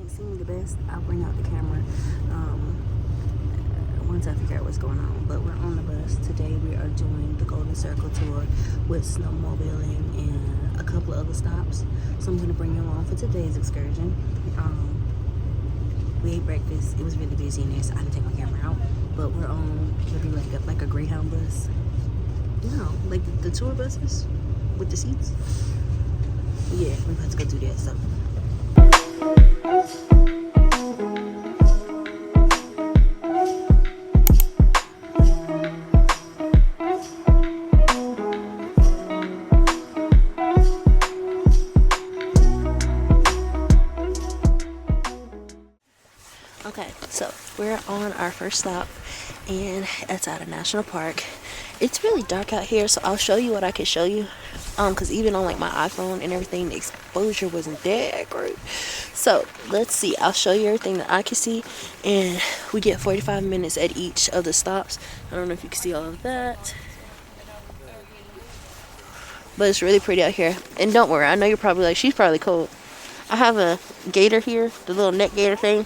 See me the best, I'll bring out the camera once I figure out what's going on. But we're on the bus today. We are doing the Golden Circle tour with snowmobiling and a couple of other stops, so I'm going to bring you along for today's excursion. We ate breakfast. It was really busy in there, so I didn't take my camera out, but we're on maybe like a Greyhound bus, like the tour buses with the seats. Yeah, we're about to go do that. So okay, so we're on our first stop, and it's at a national park. It's really dark out here, so I'll show you what I can show you, because even on like my iPhone and everything, the exposure wasn't that great. So let's see, I'll show you everything that I can see, and we get 45 minutes at each of the stops. I don't know if you can see all of that, but it's really pretty out here. And don't worry, I know you're probably like, she's probably cold. I have a gator here, the little neck gator thing.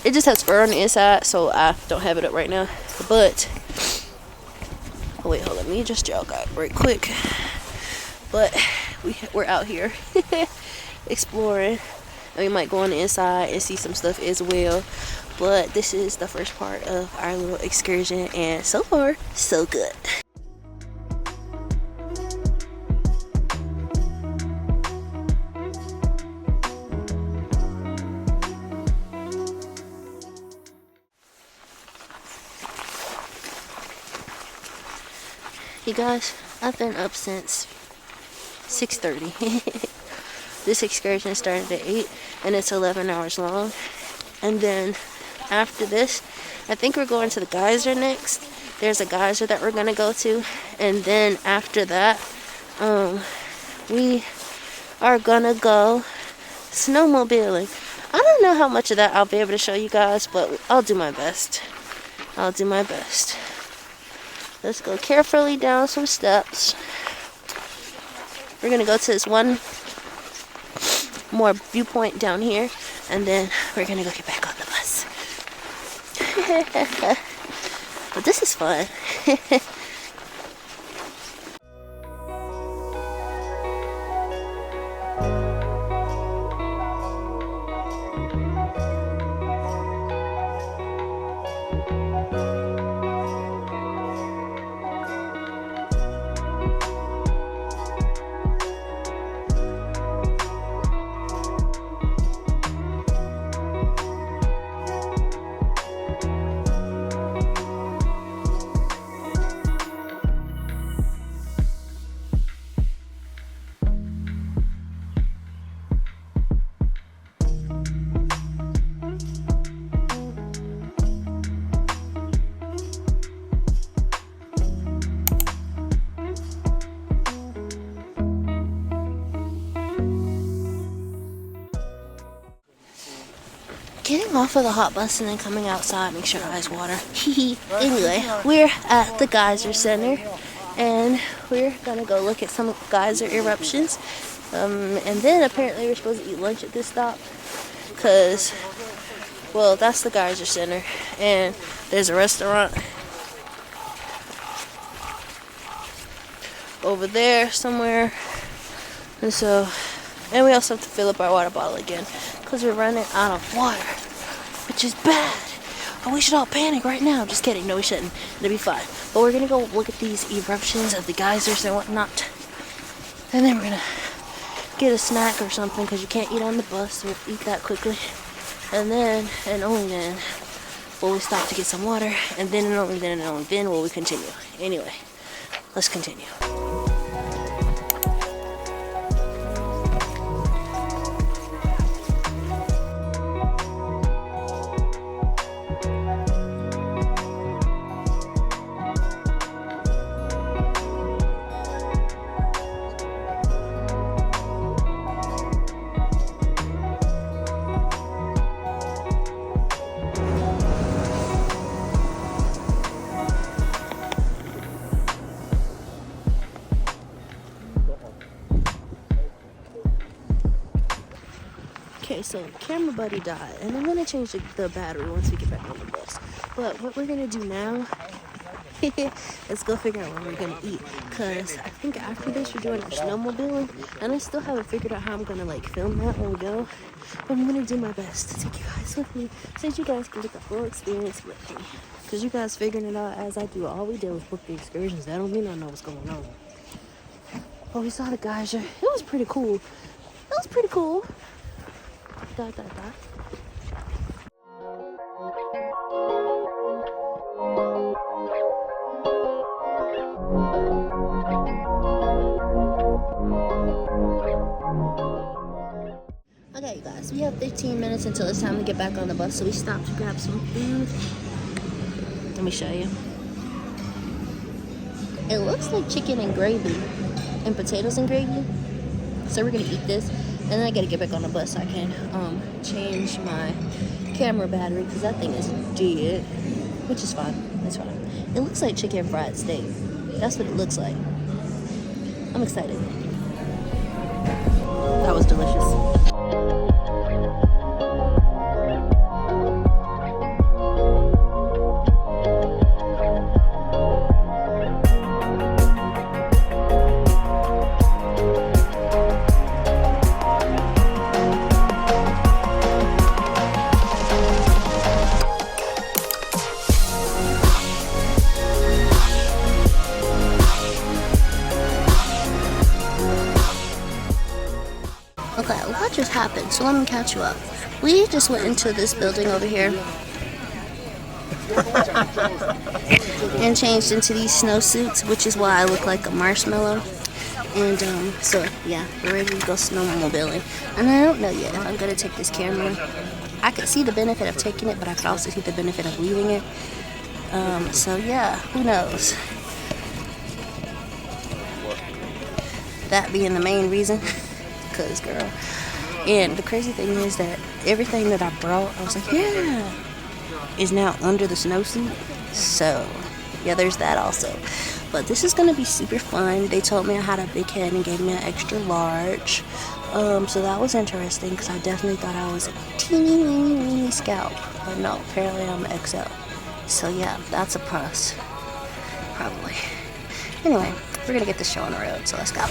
It just has fur on the inside, so I don't have it up right now. But oh wait, hold on, let me just jog out right quick. But we're out here exploring, and we might go on the inside and see some stuff as well. But this is the first part of our little excursion, and so far so good. You guys, I've been up since 6:30. This excursion started at 8, and it's 11 hours long. And then after this, I think we're going to the geyser next. There's a geyser that we're gonna go to, and then after that, we are gonna go snowmobiling. I don't know how much of that I'll be able to show you guys, but I'll do my best. I'll do my best. Let's go carefully down some steps. We're gonna go to this one more viewpoint down here, and then we're gonna go get back on the bus. But this is fun. Getting off of the hot bus and then coming outside makes your eyes water. Anyway, we're at the Geyser Center, and we're gonna go look at some geyser eruptions. And then apparently we're supposed to eat lunch at this stop, because, well, that's the Geyser Center, and there's a restaurant over there somewhere. And so, and we also have to fill up our water bottle again, because we're running out of water, which is bad. Oh, we should all panic right now. Just kidding. No, we shouldn't. It'll be fine. But we're going to go look at these eruptions of the geysers and whatnot. And then we're going to get a snack or something, because you can't eat on the bus, so we'll eat that quickly. And then, and only then, will we stop to get some water. And then, and only then will we continue. Anyway, let's continue. Okay, so camera buddy died, and I'm gonna change the battery once we get back on the bus. But what we're gonna do now, let's go figure out what we're gonna eat. Cause I think after this we're doing our snowmobiling, and I still haven't figured out how I'm gonna like film that when we go. But I'm gonna do my best to take you guys with me, so that you guys can get the full experience with me. Cause you guys figuring it out as I do. All we did was book the excursions. That don't mean I know what's going on. But we saw the Glacier. It was pretty cool. It was pretty cool. Okay, you guys, we have 15 minutes until it's time to get back on the bus, so we stopped to grab some food. Let me show you. It looks like chicken and gravy and potatoes and gravy. So we're gonna eat this, and then I gotta get back on the bus so I can change my camera battery because that thing is dead, which is fine. That's fine. It looks like chicken fried steak. That's what it looks like. I'm excited. That was delicious. Okay, what just happened? So let me catch you up. We just went into this building over here and changed into these snowsuits, which is why I look like a marshmallow. And so yeah, we're ready to go snowmobiling. And I don't know yet if I'm gonna take this camera. I could see the benefit of taking it, but I could also see the benefit of leaving it. So yeah, who knows? That being the main reason. Cause girl, and the crazy thing is that everything that I brought, I was like, yeah, is now under the snowsuit. So yeah, there's that also. But this is gonna be super fun. They told me I had a big head and gave me an extra large. So that was interesting because I definitely thought I was a teeny weeny scalp, but no, apparently I'm an XL. So yeah, that's a plus, probably. Anyway, we're gonna get this show on the road, so let's go.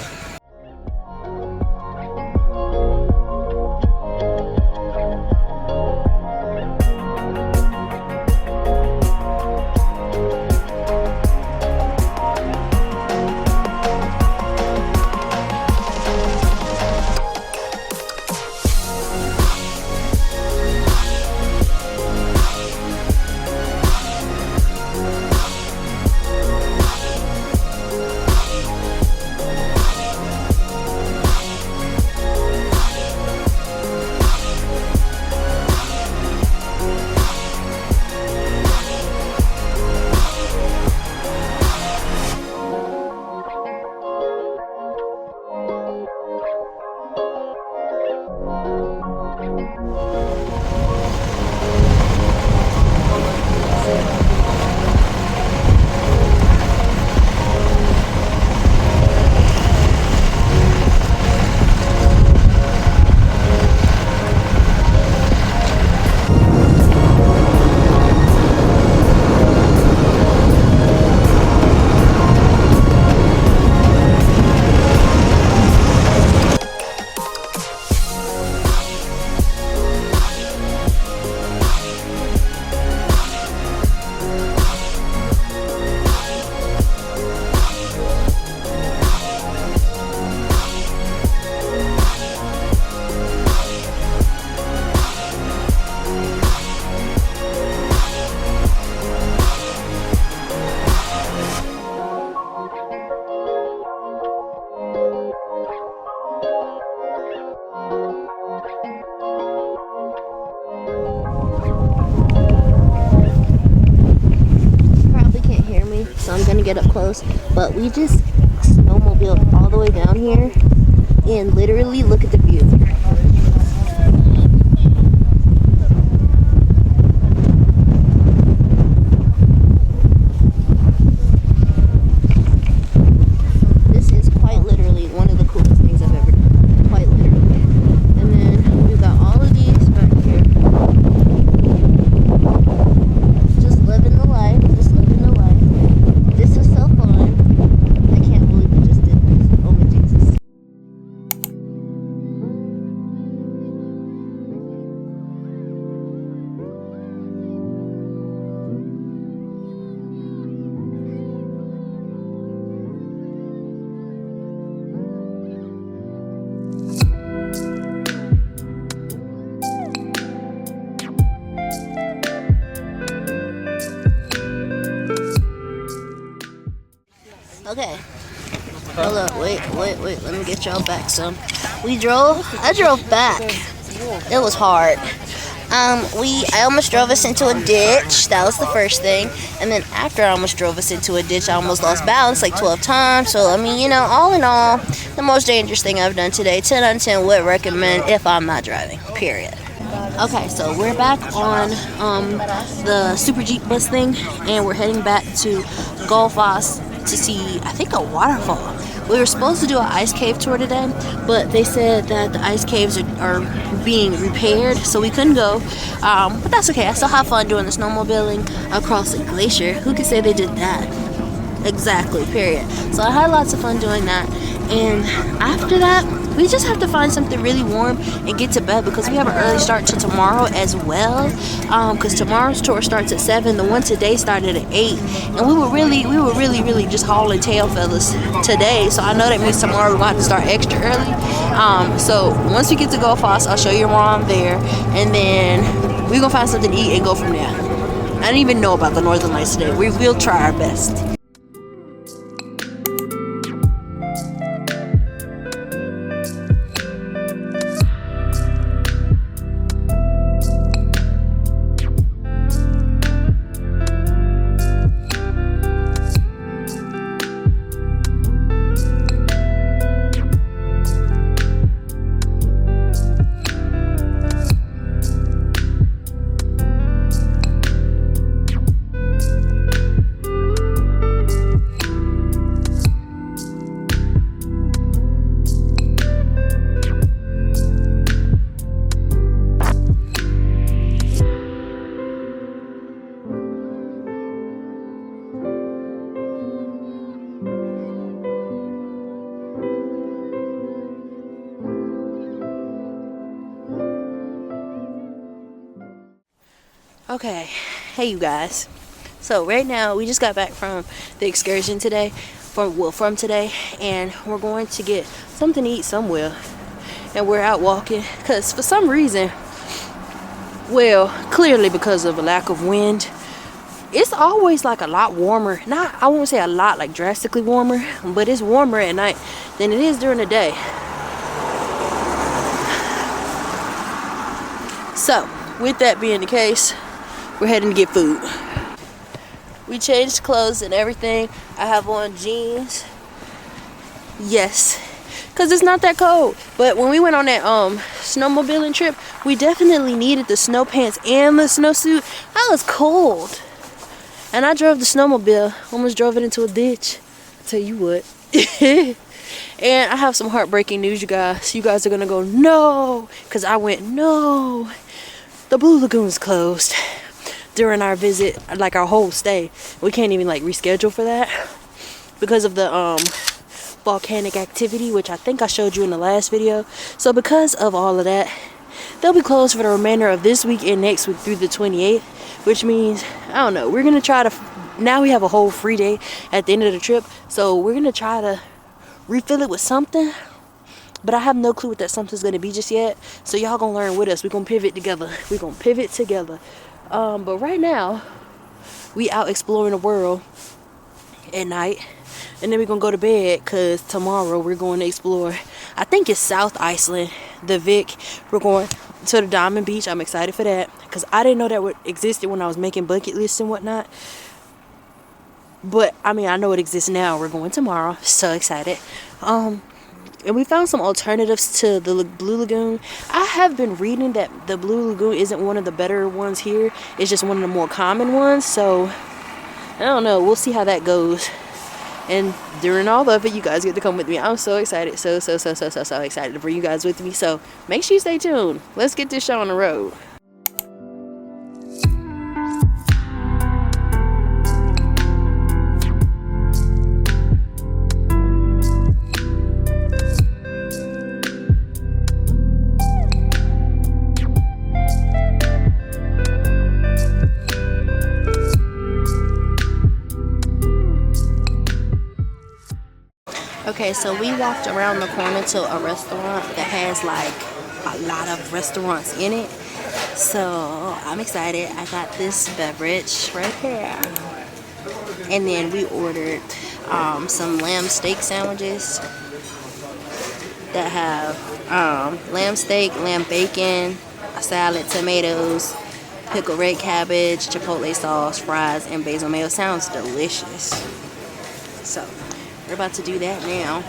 Get up close, but we just snowmobiled all the way down here and literally look at the view. This is quite literally one of the coolest things I've ever done, quite literally. And then we've got all of Okay. Hold up, wait. Let me get y'all back some. I drove back. It was hard. I almost drove us into a ditch. That was the first thing. And then after I almost drove us into a ditch, I almost lost balance like 12 times. So, I mean, you know, all in all, the most dangerous thing I've done today. 10 out of 10 would recommend if I'm not driving, period. Okay, so we're back on the Super Jeep bus thing, and we're heading back to Gullfoss to see, I think, a waterfall. We were supposed to do an ice cave tour today, but they said that the ice caves are being repaired, so we couldn't go. But that's okay. I still have fun doing the snowmobiling across the glacier. Who could say they did that? Exactly, period. So I had lots of fun doing that. And after that, we just have to find something really warm and get to bed because we have an early start to tomorrow as well. Because tomorrow's tour starts at 7. The one today started at 8. And we were really just hauling tail, fellas, today. So I know that means tomorrow we're going to have to start extra early. So once we get to Gullfoss, I'll show you where I'm there. And then we're going to find something to eat and go from there. I didn't even know about the Northern Lights today. We will try our best. Okay, hey you guys. So right now we just got back from the excursion today, from today, and we're going to get something to eat somewhere. And we're out walking because for some reason, well, clearly because of a lack of wind, it's always like a lot warmer. I won't say a lot, like drastically warmer, but it's warmer at night than it is during the day. So with that being the case, we're heading to get food. We changed clothes and everything. I have on jeans. Yes, because it's not that cold. But when we went on that snowmobiling trip, we definitely needed the snow pants and the snowsuit. I was cold. And I drove the snowmobile, almost drove it into a ditch. I'll tell you what. And I have some heartbreaking news, you guys. You guys are going to go, no. Because I went, no. The Blue Lagoon's closed during our visit, like our whole stay. We can't even like reschedule for that because of the volcanic activity, which I think I showed you in the last video. So because of all of that, they'll be closed for the remainder of this week and next week through the 28th, which means, I don't know, we're gonna try to, now we have a whole free day at the end of the trip, so we're gonna try to refill it with something, but I have no clue what that something's gonna be just yet. So y'all gonna learn with us. We're gonna pivot together. But right now we out exploring the world at night, and then we're gonna go to bed because tomorrow we're going to explore, I think it's South Iceland, the Vic. We're going to the Diamond Beach. I'm excited for that because I didn't know that existed when I was making bucket lists and whatnot, but I mean, I know it exists now. We're going tomorrow, so excited. And we found some alternatives to the Blue Lagoon. I have been reading that the Blue Lagoon isn't one of the better ones here. It's just one of the more common ones. So, I don't know. We'll see how that goes. And during all of it, you guys get to come with me. I'm so excited. So excited to bring you guys with me. So, make sure you stay tuned. Let's get this show on the road. Okay, so we walked around the corner to a restaurant that has like a lot of restaurants in it. So I'm excited. I got this beverage right here. And then we ordered some lamb steak sandwiches that have lamb steak, lamb bacon, a salad, tomatoes, pickled red cabbage, chipotle sauce, fries, and basil mayo. Sounds delicious. So we're about to do that now.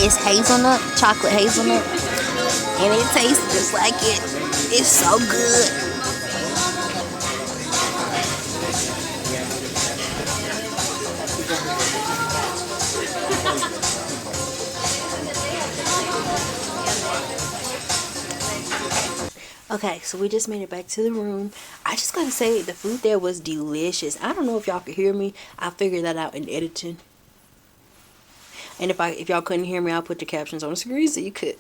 It's hazelnut, chocolate hazelnut, and it tastes just like it. It's so good. Okay, so we just made it back to the room. I just gotta say, the food there was delicious. I don't know if y'all could hear me. I figured that out in editing. And if y'all couldn't hear me, I'll put the captions on the screen so you could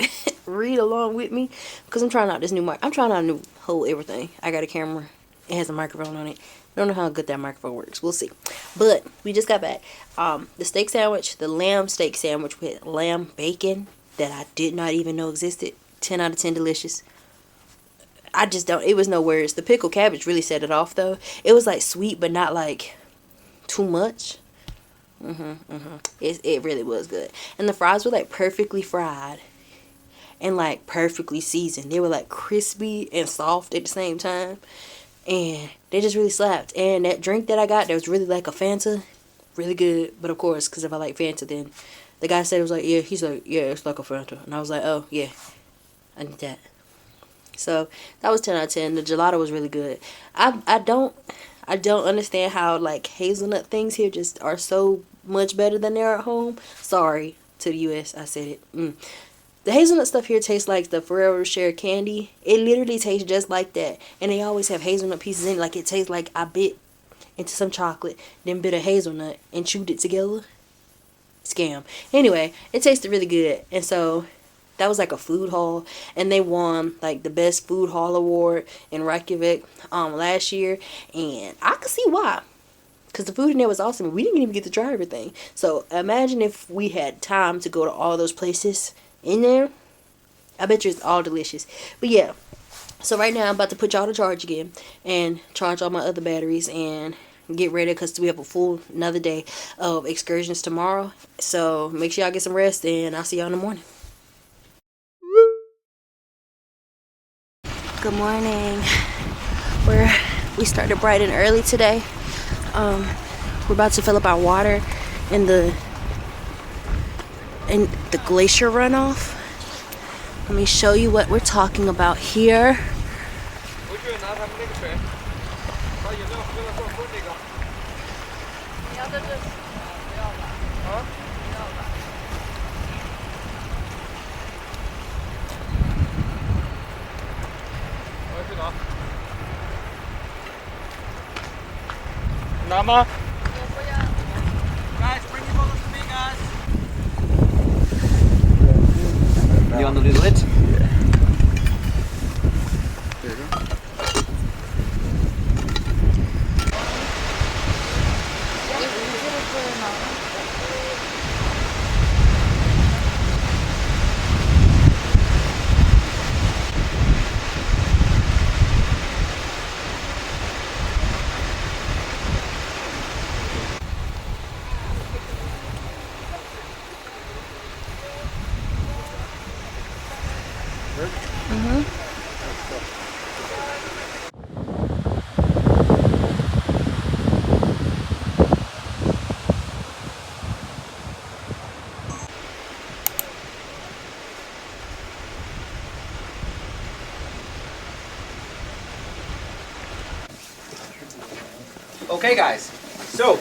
read along with me. Because I'm trying out this new mic. I'm trying out a new whole everything. I got a camera. It has a microphone on it. I don't know how good that microphone works. We'll see. But we just got back. The steak sandwich, the lamb steak sandwich with lamb bacon that I did not even know existed. 10 out of 10 delicious. I just don't. It was no words. The pickled cabbage really set it off though. It was like sweet but not like too much. It really was good. And the fries were like perfectly fried and like perfectly seasoned. They were like crispy and soft at the same time, and they just really slapped. And that drink that I got, that was really like a Fanta, really good. But of course, because if I like Fanta, then the guy said it was like, yeah, he's like, yeah, it's like a Fanta. And I was like, oh yeah, I need that. So that was 10 out of 10. The gelato was really good. I don't understand how like hazelnut things here just are so much better than they are at home. Sorry to the US, I said it. The hazelnut stuff here tastes like the Ferrero Rocher candy. It literally tastes just like that. And they always have hazelnut pieces in it. Like it tastes like I bit into some chocolate, then bit a hazelnut and chewed it together. Scam. Anyway, it tasted really good. And so that was like a food hall, and they won like the best food hall award in Reykjavik last year, and I could see why, because the food in there was awesome. We didn't even get to try everything. So imagine if we had time to go to all those places in there. I bet you it's all delicious. But yeah, so right now I'm about to put y'all to charge again and charge all my other batteries and get ready, because we have a full another day of excursions tomorrow. So make sure y'all get some rest, and I'll see y'all in the morning. Good morning. We started bright and early today. We're about to fill up our water in the glacier runoff. Let me show you what we're talking about here. Nama? Guys, bring your bottles to me, guys. You want to do the lid? Yeah. There you go. Okay guys, so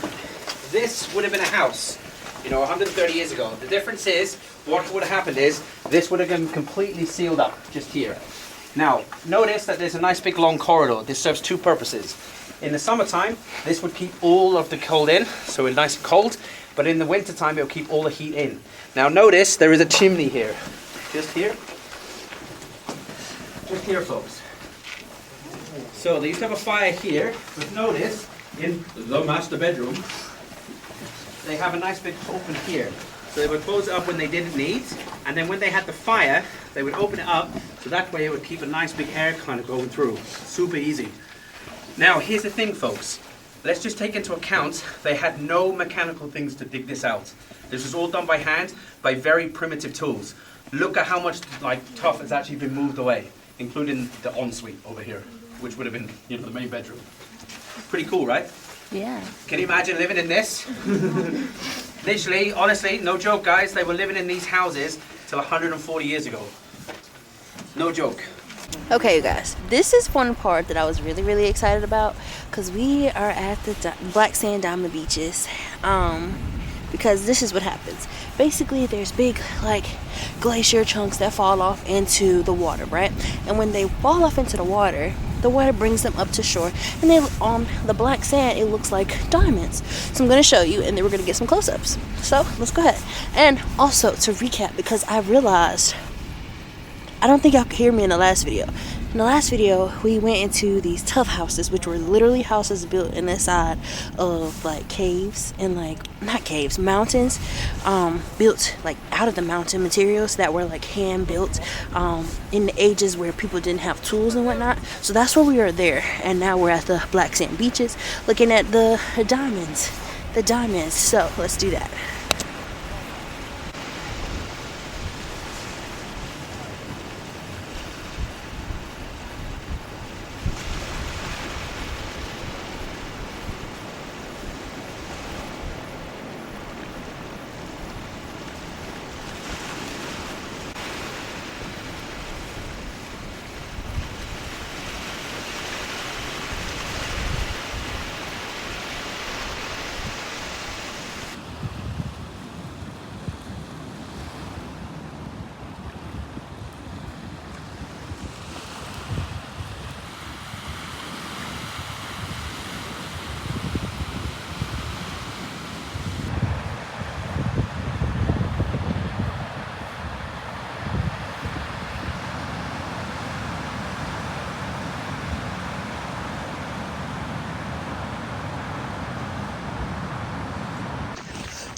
this would have been a house, 130 years ago. The difference is, what would have happened is, this would have been completely sealed up just here. Now, notice that there's a nice big long corridor. This serves two purposes. In the summertime, this would keep all of the cold in, so it's nice and cold, but in the wintertime, it'll keep all the heat in. Now notice there is a chimney here. Just here, folks. So they used to have a fire here, but notice in the master bedroom, they have a nice big open here. So they would close it up when they didn't need, and then when they had the fire, they would open it up, so that way it would keep a nice big air kind of going through. Super easy. Now here's the thing, folks. Let's just take into account they had no mechanical things to dig this out. This was all done by hand, by very primitive tools. Look at how much stuff has actually been moved away, including the ensuite over here, which would have been, you know, the main bedroom. Pretty cool, right? Yeah. Can you imagine living in this? Literally, honestly, no joke, guys, they were living in these houses till 140 years ago. No joke. Okay, you guys, this is one part that I was really excited about, because we are at the Black Sand Diamond Beaches, because this is what happens. Basically, there's big glacier chunks that fall off into the water, right? And when they fall off into the water brings them up to shore, and then on the black sand it looks like diamonds. So I'm going to show you, and then we're going to get some close-ups. So let's go ahead. And also to recap, because I realized I don't think y'all could hear me in the last video. In the last video, we went into these tough houses, which were literally houses built in the side of caves and not caves, mountains, built out of the mountain materials that were hand built in the ages where people didn't have tools and whatnot. So that's where we are there, and now we're at the black sand beaches looking at the diamonds. So let's do that.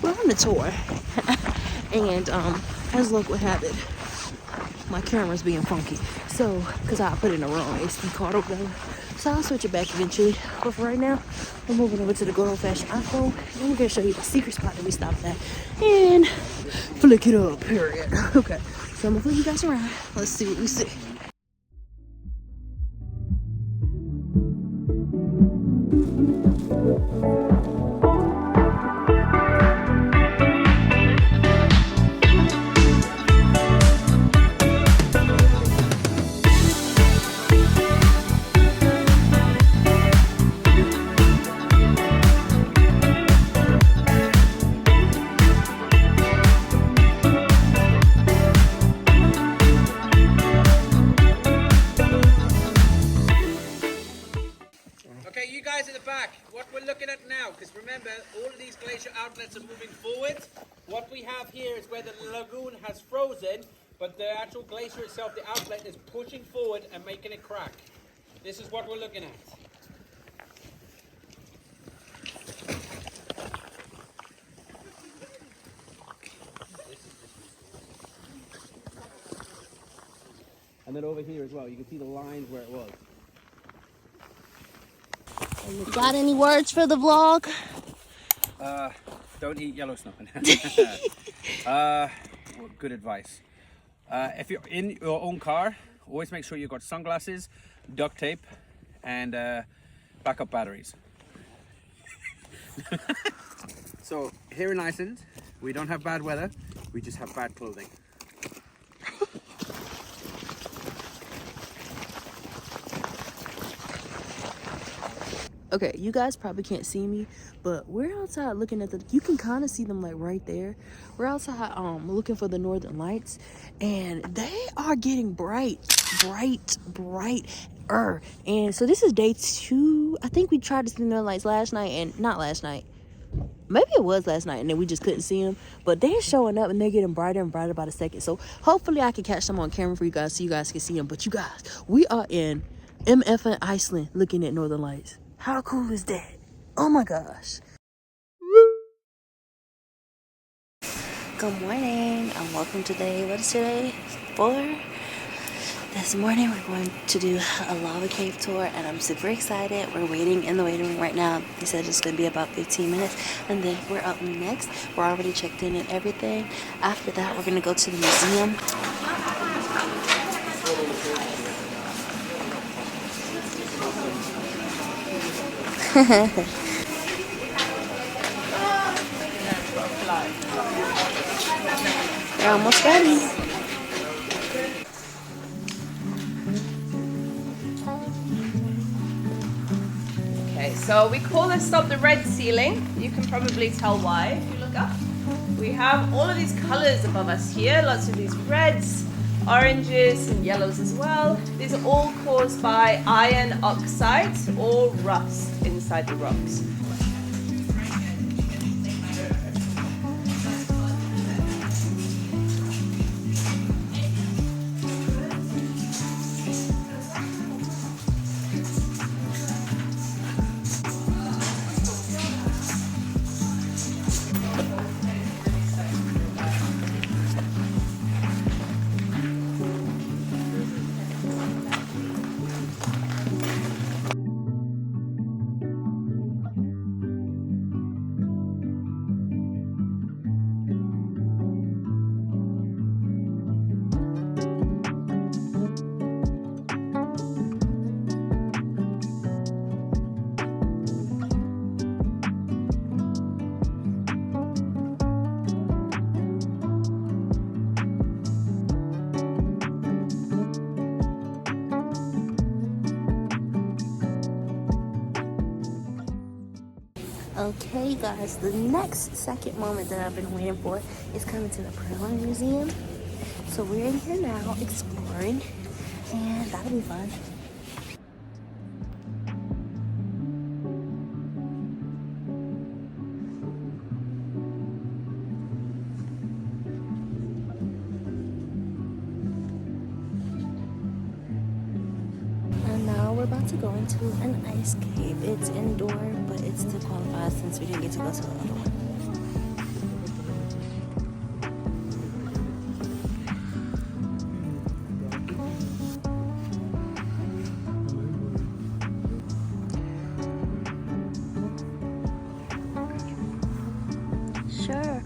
We're on the tour, and as luck would have it, my camera's being funky. So, because I put it in the wrong SD card or whatever. So I'll switch it back eventually. But for right now, we're moving over to the good old-fashioned iPhone, and we're gonna show you the secret spot that we stopped at and flick it up. Period. Okay. So I'm gonna flick you guys around. Let's see what we see. Okay, you guys at the back, what we're looking at now, because remember, all of these glacier outlets are moving forward. What we have here is where the lagoon has frozen, but the actual glacier itself, the outlet, is pushing forward and making it crack. This is what we're looking at. And then over here as well, you can see the lines where it was. Got any words for the vlog? Don't eat yellow snow. Good advice. If you're in your own car, always make sure you've got sunglasses, duct tape, and backup batteries. So here in Iceland, we don't have bad weather, we just have bad clothing. Okay, you guys probably can't see me, but we're outside looking at the, you can kind of see them like right there. We're outside looking for the northern lights, and they are getting brighter. And so this is day 2. I think we tried to see the northern lights last night, and not last night, maybe it was last night, and then we just couldn't see them. But they're showing up and they're getting brighter and brighter by the second. So hopefully I can catch them on camera for you guys so you guys can see them. But you guys, we are in MF Iceland looking at northern lights. How cool is that? Oh my gosh. Good morning and welcome to day, what is today? 4? This morning we're going to do a lava cave tour and I'm super excited. We're waiting in the waiting room right now. He said it's going to be about 15 minutes and then we're up next. We're already checked in and everything. After that we're going to go to the museum. We're almost ready. Okay, so we call this stop the red ceiling. You can probably tell why if you look up. We have all of these colors above us here, lots of these reds, oranges and yellows as well. These are all caused by iron oxides or rust inside the rocks. Okay guys, the next second moment that I've been waiting for is coming to the Pearl Museum. So we're in here now exploring and that'll be fun. And now we're about to go into an ice cave. It's indoor, but it's still qualified since we didn't get to go to the other one. Sure,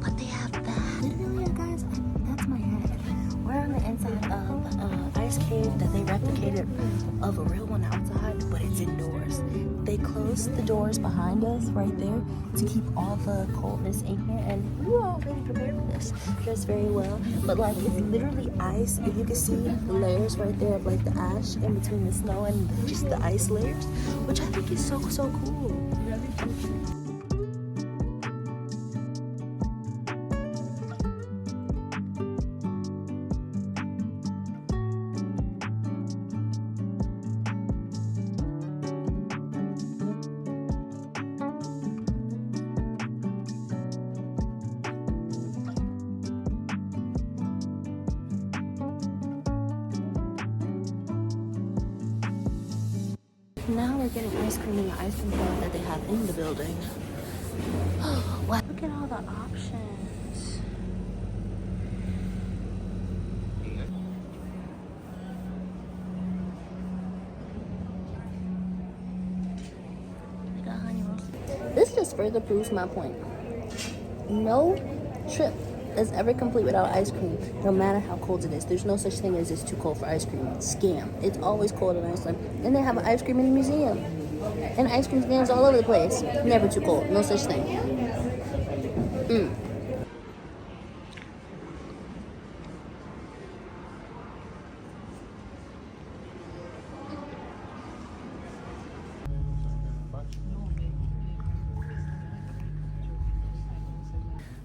but they have that. Literally, guys, that's my head. We're on the inside of ice cave that they replicated of a real one outside, but it's indoors. They closed the doors behind us right there to keep all the coldness in here, and we were all really prepared for this, dressed very well. But like, it's literally ice, and you can see the layers right there of like the ash in between the snow and just the ice layers, which I think is so cool. Now we're getting ice cream in the ice cream bar that they have in the building. Wow, look at all the options. They got honey roast. This just further proves my point. No trip is ever complete without ice cream, no matter how cold it is. There's no such thing as it's too cold for ice cream. Scam. It's always cold in Iceland. And they have an ice cream in the museum. And ice cream stands all over the place. Never too cold. No such thing.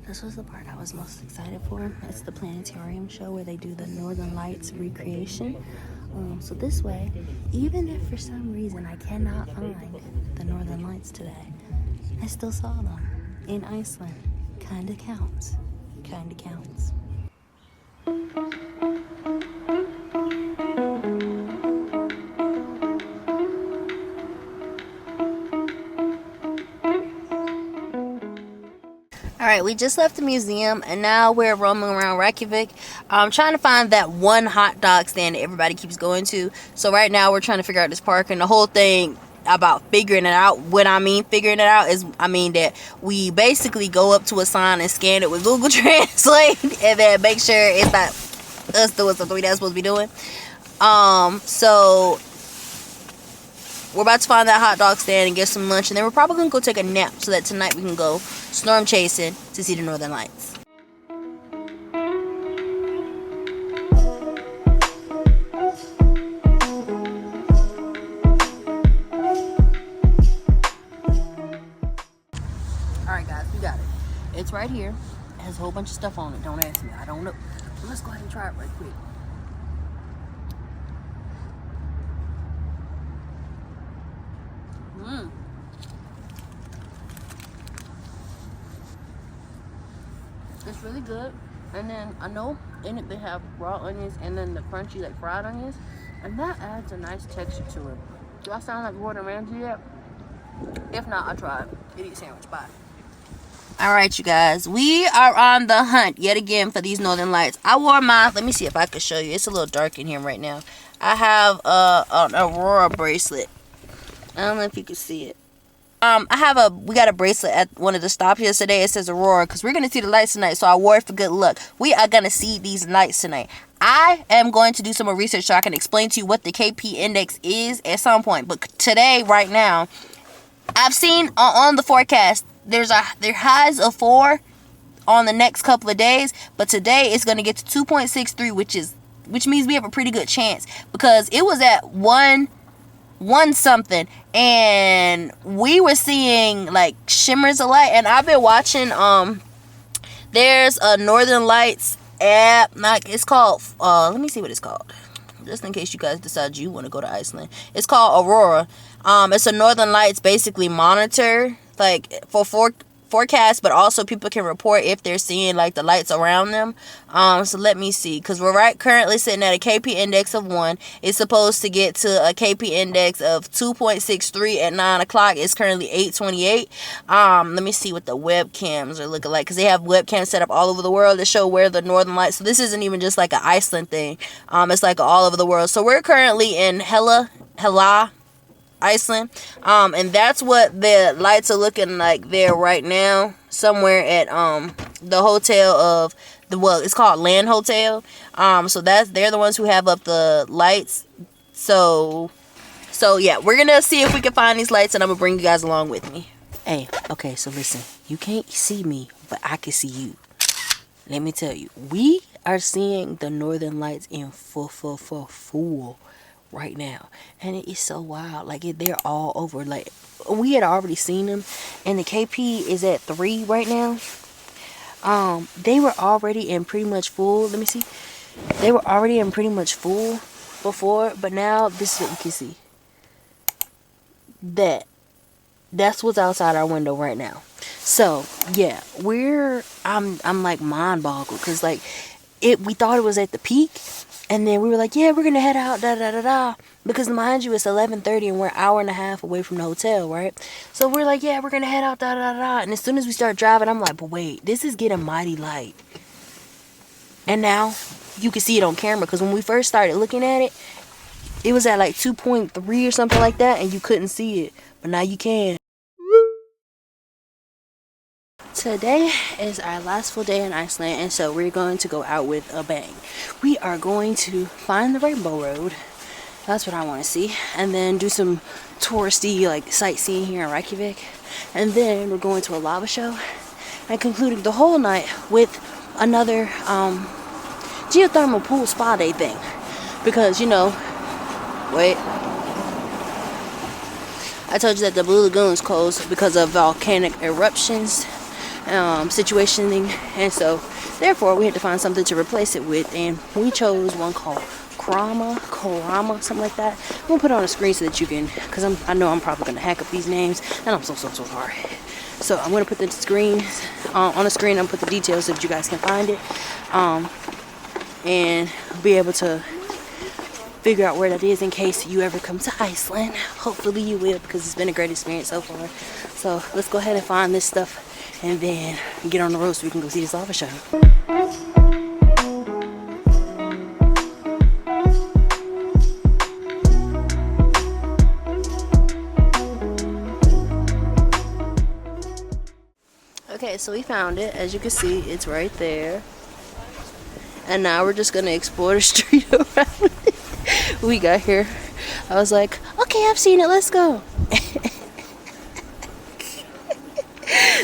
This was the part I was most excited for. It's the planetarium show where they do the Northern Lights recreation. So this way, even if for some reason I cannot find the Northern Lights today, I still saw them in Iceland. Kinda counts. Kinda counts. Alright, we just left the museum and now we're roaming around Reykjavik. I'm trying to find that one hot dog stand that everybody keeps going to. So right now we're trying to figure out this park, and the whole thing about figuring it out, what I mean figuring it out is, I mean that we basically go up to a sign and scan it with Google Translate and then make sure it's not us doing something we're not supposed to be doing. So we're about to find that hot dog stand and get some lunch, and then we're probably gonna go take a nap so that tonight we can go storm chasing to see the Northern Lights. Alright guys, we got it. It's right here. It has a whole bunch of stuff on it. Don't ask me. I don't know. But let's go ahead and try it right quick. It's really good. And then I know in it they have raw onions and then the crunchy like fried onions, and that adds a nice texture to it. Do I sound like Gordon Ramsay yet? If not, I tried. Idiot sandwich. Bye. Alright you guys, we are on the hunt yet again for these Northern Lights. I wore my, let me see if I can show you. It's a little dark in here right now. I have an Aurora bracelet. I don't know if you can see it. We got a bracelet at one of the stops yesterday. It says Aurora because we're going to see the lights tonight. So I wore it for good luck. We are going to see these lights tonight. I am going to do some more research so I can explain to you what the KP index is at some point. But today, right now, I've seen on the forecast, there highs of 4 on the next couple of days. But today it's going to get to 2.63, which means we have a pretty good chance. Because it was at 1 something and we were seeing like shimmers of light, and I've been watching there's a Northern Lights app, like it's called let me see what it's called just in case you guys decide you want to go to Iceland. It's called Aurora. It's a Northern Lights basically monitor, like for forecast, but also people can report if they're seeing like the lights around them. So let me see, because we're currently sitting at a KP index of 1. It's supposed to get to a KP index of 2.63 at 9 o'clock. It's currently 8:28. Let me see what the webcams are looking like, because they have webcams set up all over the world to show where the Northern Lights. So this isn't even just like an Iceland thing. It's like all over the world. So we're currently in Hella, Iceland, and that's what the lights are looking like there right now, somewhere at the hotel of it's called Land Hotel. So they're the ones who have up the lights. So yeah, we're gonna see if we can find these lights, and I'm gonna bring you guys along with me. Hey, okay, so listen, you can't see me, but I can see you. Let me tell you, we are seeing the Northern Lights in full right now, and it is so wild. Like they're all over. Like we had already seen them, and the KP is at 3 right now. They were already in pretty much full. Let me see. They were already in pretty much full before, but now this is what you can see. That's what's outside our window right now. So yeah, I'm like mind boggled, because like we thought it was at the peak. And then we were like, yeah, we're going to head out, because mind you, it's 11:30 and we're an hour and a half away from the hotel, right? So we're like, yeah, we're going to head out, And as soon as we start driving, I'm like, but wait, this is getting mighty light. And now you can see it on camera, because when we first started looking at it, it was at like 2.3 or something like that, and you couldn't see it. But now you can. Today is our last full day in Iceland, and so we're going to go out with a bang. We are going to find the Rainbow Road. That's what I want to see. And then do some touristy like sightseeing here in Reykjavik. And then we're going to a lava show and concluding the whole night with another geothermal pool spa day thing. Because, you know, wait. I told you that the Blue Lagoon's closed because of volcanic eruptions. situationing, and so therefore we had to find something to replace it with, and we chose one called Korama, something like that. I'm gonna put it on the screen so that you can, because I know I'm probably gonna hack up these names, and I'm so sorry. So I'm gonna put the screen on the screen. I'm gonna put the details so that you guys can find it, and be able to figure out where that is in case you ever come to Iceland. Hopefully you will, because it's been a great experience so far. So let's go ahead and find this stuff and then get on the road so we can go see this lava show. Okay, so we found it. As you can see, it's right there. And now we're just gonna explore the street around it. We got here. I was like, okay, I've seen it, let's go.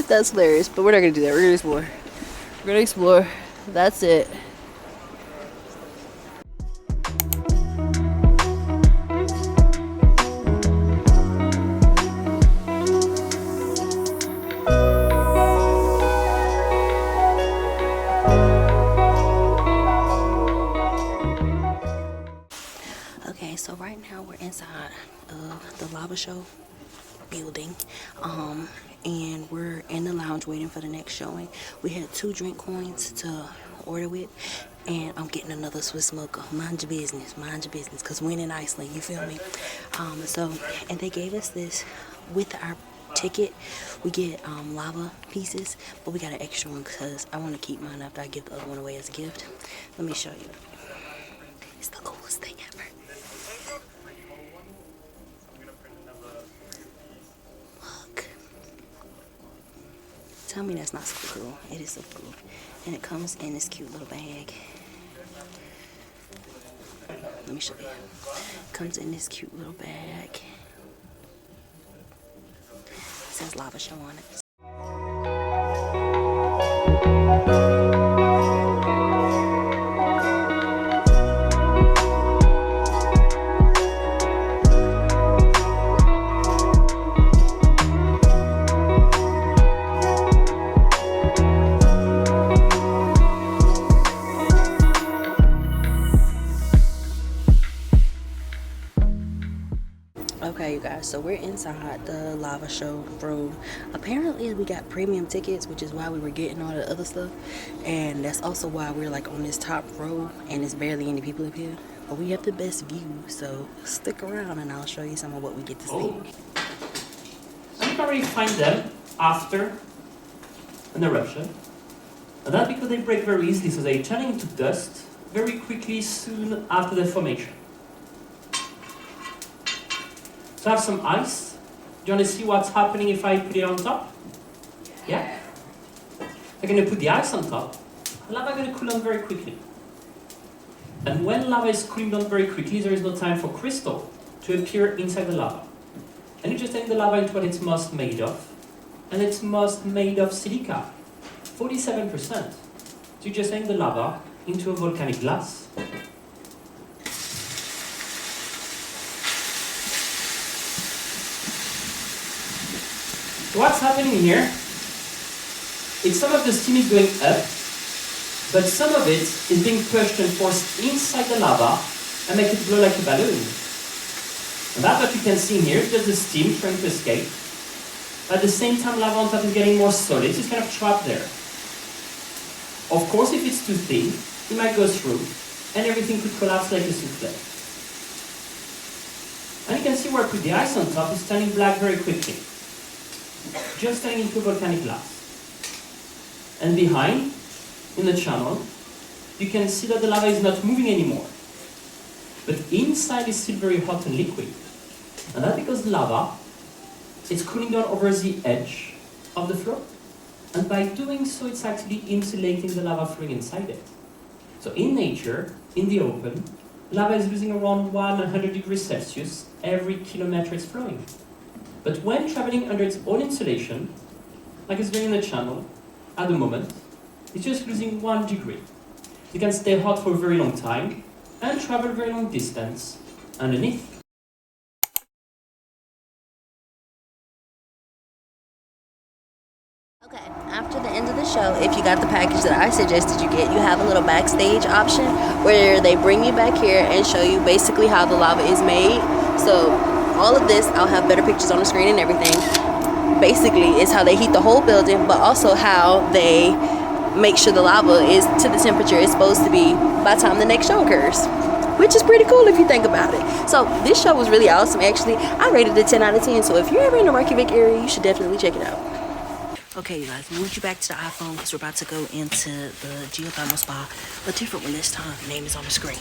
That's hilarious, but we're not gonna do that. We're gonna explore. We're gonna explore. That's it. Okay, so right now we're inside of the lava show building, and we're in the lounge waiting for the next showing. We had 2 drink coins to order with, and I'm getting another Swiss mocha. Mind your business, because we're in Iceland, you feel me? And they gave us this with our ticket. We get lava pieces, but we got an extra one because I want to keep mine after I give the other one away as a gift. Let me show you. It's the coolest thing ever. Tell me that's not so cool. It is so cool. And it comes in this cute little bag. Let me show you. It comes in this cute little bag. It says lava show on it. Okay, you guys, so we're inside the lava show room. Apparently we got premium tickets, which is why we were getting all the other stuff, and that's also why we're like on this top row and there's barely any people up here, but we have the best view, so stick around and I'll show you some of what we get to see. And you can already find them after an eruption, and that's because they break very easily, so they turn into dust very quickly soon after the formation. So I have some ice. Do you want to see what's happening if I put it on top? Yeah? I'm going to put the ice on top. The lava is going to cool down very quickly. And when lava is cooling down very quickly, there is no time for crystal to appear inside the lava. And you just take the lava into what it's most made of. And it's most made of silica, 47%. So you just take the lava into a volcanic glass. So what's happening here? It's some of the steam is going up, but some of it is being pushed and forced inside the lava and make it blow like a balloon. And that's what you can see here, just the steam trying to escape. At the same time, lava on top is getting more solid, so it's kind of trapped there. Of course, if it's too thin, it might go through, and everything could collapse like a souffle. And you can see where I put the ice on top is turning black very quickly. Just turning into volcanic glass. And behind, in the channel, you can see that the lava is not moving anymore. But inside is still very hot and liquid. And that's because the lava is cooling down over the edge of the floor. And by doing so, it's actually insulating the lava flowing inside it. So in nature, in the open, lava is losing around 100 degrees Celsius every kilometer it's flowing. But when traveling under its own insulation, like it's doing in the channel, at the moment, it's just losing 1 degree. You can stay hot for a very long time and travel very long distance underneath. Okay, after the end of the show, if you got the package that I suggested you get, you have a little backstage option where they bring you back here and show you basically how the lava is made. So all of this, I'll have better pictures on the screen and everything. Basically, it's how they heat the whole building, but also how they make sure the lava is to the temperature it's supposed to be by the time the next show occurs, which is pretty cool if you think about it. So this show was really awesome. Actually, I rated it 10 out of 10. So if you're ever in the Reykjavik area, you should definitely check it out. Okay, you guys, we moved you back to the iPhone because we're about to go into the geothermal spa, but different one this time. The name is on the screen.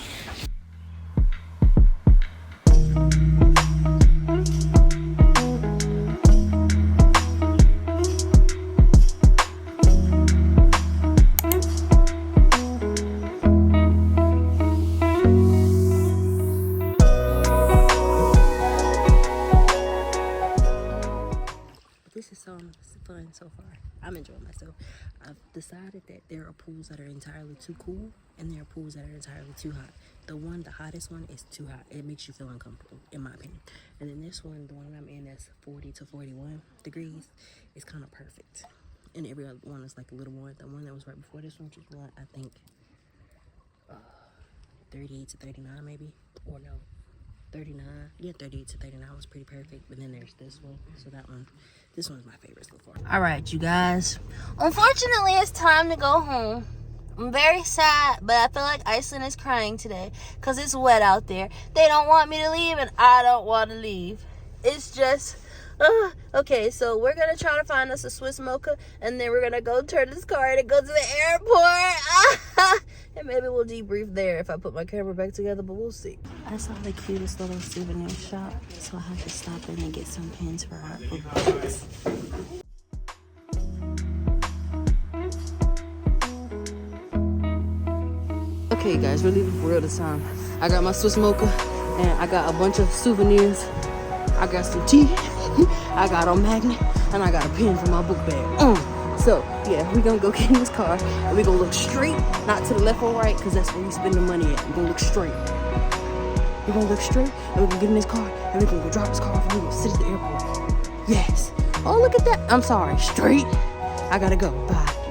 This is so fun so far. I'm enjoying myself. I've decided that there are pools that are entirely too cool and there are pools that are entirely too hot. The hottest one is too hot. It makes you feel uncomfortable, in my opinion. And then this one, the one I'm in, that's 40 to 41 degrees, is kind of perfect. And every other one is like a little more. The one that was right before this one, which was I think 38 to 39 maybe, or no, 39. Yeah, 38 to 39 was pretty perfect. But then there's this one. So this one's my favorite so far. All right, you guys. Unfortunately, it's time to go home. I'm very sad, but I feel like Iceland is crying today because it's wet out there. They don't want me to leave, and I don't want to leave. It's just, okay, so we're going to try to find us a Swiss mocha, and then we're going to go turn this car in and go to the airport. And maybe we'll debrief there if I put my camera back together, but we'll see. I saw the cutest little souvenir shop, so I have to stop in and get some pins for our books. Okay, guys, we're leaving for real this time. I got my Swiss mocha, and I got a bunch of souvenirs. I got some tea. I got a magnet, and I got a pen for my book bag. So, yeah, we're going to go get in this car, and we're going to look straight, not to the left or right, because that's where we spend the money at. We're going to look straight. We're going to look straight, and we're going to get in this car, and we're going to go drop this car off, and we're going to sit at the airport. Yes. Oh, look at that. I'm sorry. Straight. I got to go. Bye.